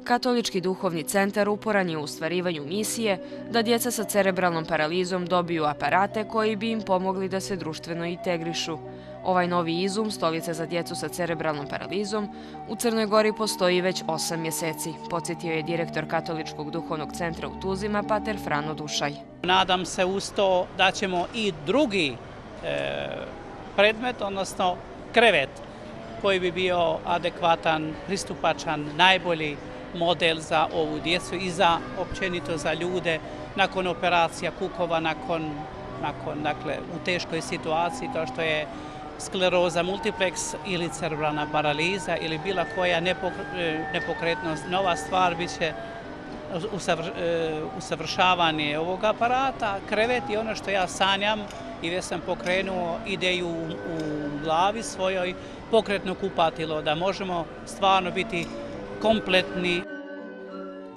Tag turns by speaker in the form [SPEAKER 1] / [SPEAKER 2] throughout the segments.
[SPEAKER 1] Katolički duhovni centar uporan je u ostvarivanju misije da djeca sa cerebralnom paralizom dobiju aparate koji bi im pomogli da se društveno integrišu. Ovaj novi izum, stolica za djecu sa cerebralnom paralizom, u Crnoj Gori postoji već 8 mjeseci, podsjetio je direktor Katoličkog duhovnog centra u Tuzima, pater Frano Dušaj.
[SPEAKER 2] Nadam se uz to da ćemo i drugi predmet, odnosno krevet, koji bi bio adekvatan, pristupačan, najbolji model za ovu djecu i za općenito za ljude nakon operacija kukova, nakon dakle, u teškoj situaciji kao što je skleroza multiplex ili cerebralna paraliza ili bila koja nepokretnost. Nova stvar bit će usavršavanje ovog aparata, krevet i ono što ja sanjam i već sam pokrenuo ideju u glavi svojoj, pokretno kupatilo, da možemo stvarno biti kompletni.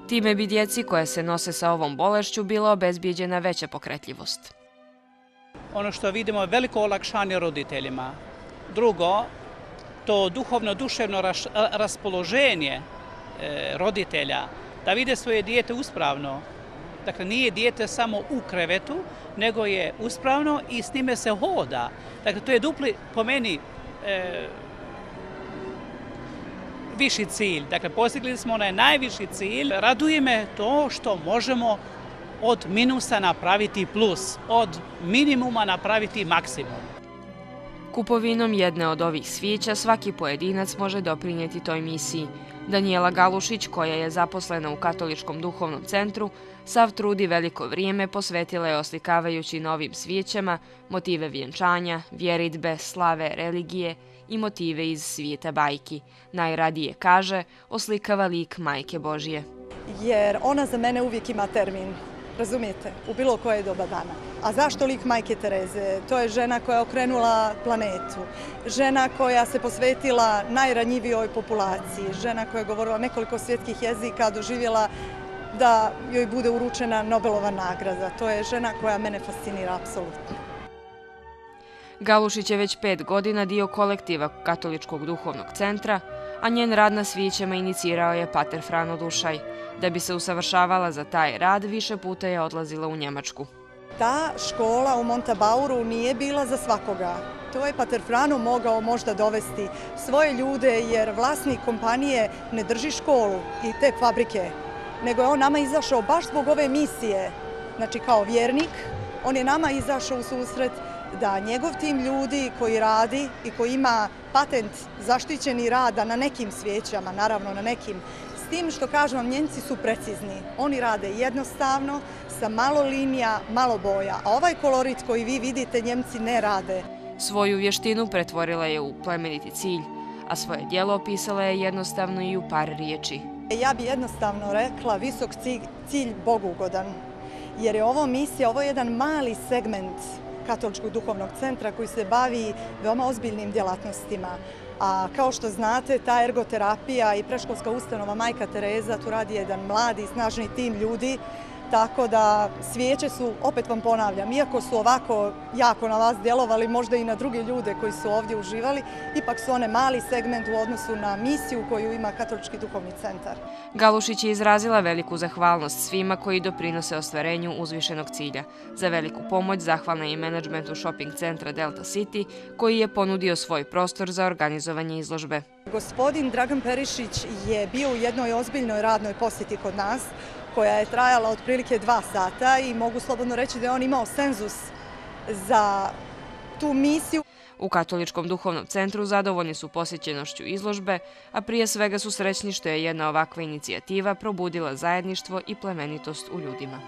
[SPEAKER 1] Time bi djeci koje se nose sa ovom bolešću bila obezbijeđena veća pokretljivost.
[SPEAKER 2] Ono što vidimo je veliko olakšanje roditeljima. Drugo, to duhovno-duševno raspoloženje roditelja da vide svoje dijete uspravno. Dakle, nije dijete samo u krevetu, nego je uspravno i s njime se hoda. Dakle, to je dupli, po meni, viši cilj. Dakle, postigli smo onaj najviši cilj. Raduje me to što možemo od minusa napraviti plus, od minimuma napraviti maksimum.
[SPEAKER 1] Kupovinom jedne od ovih svijeća svaki pojedinac može doprinijeti toj misiji. Danijela Galušić, koja je zaposlena u Katoličkom duhovnom centru, sav trud i veliko vrijeme posvetila je oslikavajući na ovim svijećama motive vjenčanja, vjeridbe, slave, religije i motive iz svijeta bajki. Najradije, kaže, oslikava lik Majke Božje.
[SPEAKER 3] Jer ona za mene uvijek ima termin, razumijete, u bilo koje doba dana. A zašto lik Majke Tereze? To je žena koja je okrenula planetu, žena koja se posvetila najranjivijoj populaciji, žena koja je govorila nekoliko svjetskih jezika, doživjela da joj bude uručena Nobelova nagrada. To je žena koja mene fascinira apsolutno.
[SPEAKER 1] Galušić je već 5 godina dio kolektiva Katoličkog duhovnog centra, a njen rad na svijećama inicirao je pater Frano Dušaj. Da bi se usavršavala za taj rad, više puta je odlazila u Njemačku.
[SPEAKER 3] Ta škola u Montabauru nije bila za svakoga. To je pater Frano mogao možda dovesti svoje ljude, jer vlasnik kompanije ne drži školu i te fabrike, nego je on nama izašao baš zbog ove misije. Znači, kao vjernik, on je nama izašao u susret da njegov tim ljudi koji radi i koji ima patent zaštićeni rada na nekim svijećama, naravno na nekim, s tim što kažu vam, Njemci su precizni. Oni rade jednostavno, sa malo linija, malo boja, a ovaj kolorit koji vi vidite Njemci ne rade.
[SPEAKER 1] Svoju vještinu pretvorila je u plemeniti cilj, a svoje djelo opisala je jednostavno i u par riječi.
[SPEAKER 3] Ja bi jednostavno rekla visok cilj bogugodan, jer je ovo misija, ovo je jedan mali segment Katoličkog duhovnog centra koji se bavi veoma ozbiljnim djelatnostima. A kao što znate, ta ergoterapija i predškolska ustanova Majka Tereza, tu radi jedan mladi i snažni tim ljudi, tako da svijeće su, opet vam ponavljam, iako su ovako jako na vas djelovali, možda i na druge ljude koji su ovdje uživali, ipak su one mali segment u odnosu na misiju koju ima Katolički duhovni centar.
[SPEAKER 1] Galušić je izrazila veliku zahvalnost svima koji doprinose ostvarenju uzvišenog cilja. Za veliku pomoć zahvalna je i menadžmentu shopping centra Delta City, koji je ponudio svoj prostor za organizovanje izložbe.
[SPEAKER 3] Gospodin Dragan Perišić je bio u jednoj ozbiljnoj radnoj posjeti kod nas, koja je trajala otprilike 2 sata i mogu slobodno reći da je on imao senzus za tu misiju.
[SPEAKER 1] U Katoličkom duhovnom centru zadovoljni su posjećenošću izložbe, a prije svega su srećni što je jedna ovakva inicijativa probudila zajedništvo i plemenitost u ljudima.